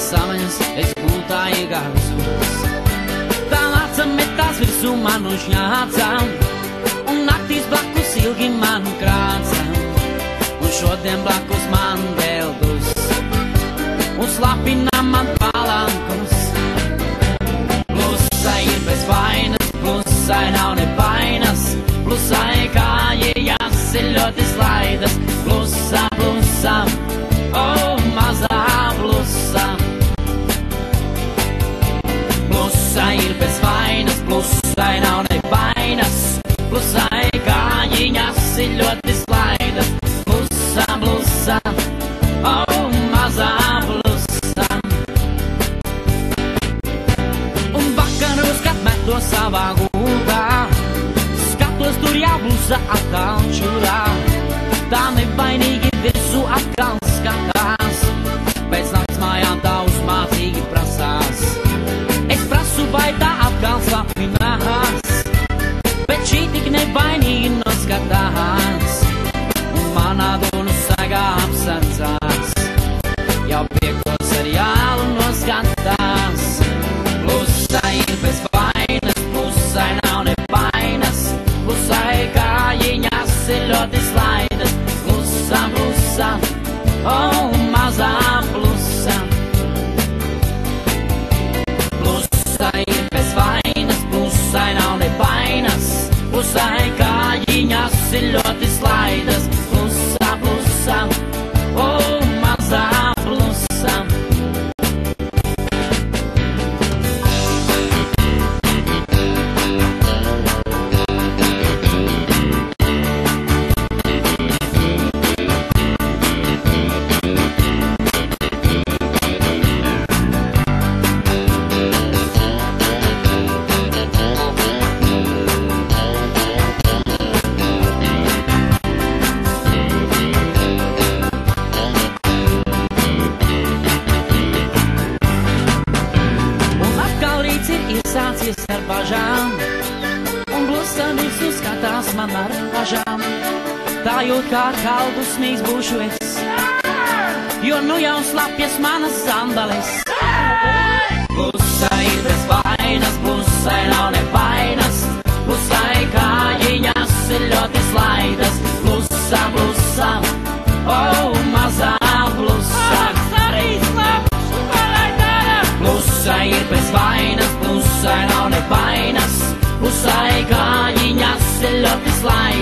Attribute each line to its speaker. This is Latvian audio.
Speaker 1: samaņas, es gultāju garzos. Tā nāca metās virsū manu šņācām, un naktīs blakus ilgi manu krācām, un šodien blakus man vēl dus, un slapina man palankus. Blusai ir bez vainas, blusai nav nevainas, blusai kājas ir ļoti slaidas. Blusa, blusa, oh, mazā blusa. Blusai ir bez vainas, blusai nav nevainas, blusai kājas ir ļoti slaidas. Blusa, blusa, oh, mazā blusa. Un vakaros, kad meto savā gultā, skatos tur jau blusa atkal čurā. Tā nevainīgi virsū atkal skatās, pēc nakts mājām tā uzmācīgi prasās. Es prasu, vai tā atkal slapinās, bet šī tik nevainīgi noskatās, un manā dunu sagā apsardzās, jau piekto seriālu noskatās. Blusai ir bez vainas, blusai nav nevainas, blusai kājiņas ir ļoti slaidas. Blusa, blusa, oh, mazā blusa. Blusai ir bez vainas, blusai nav nevainas, blusai kājiņas ir ļoti slaidas. Blusa, blusa, oh, mazā blusa. Ar bažām, un blusa visu skatās man ar bažām. Tā jūt kā kaldusmīgs būšu es, jo nu jau slapjas manas sandales. Blusa ir bez vainas, blusai nav nevainas, blusai kājiņas ir ļoti slaidas. Blusa, blusa, oh, mazā blusa. Blusai ir bez vainas, blusai nav nevainas, blusai kājiņas ir ļoti slaidas.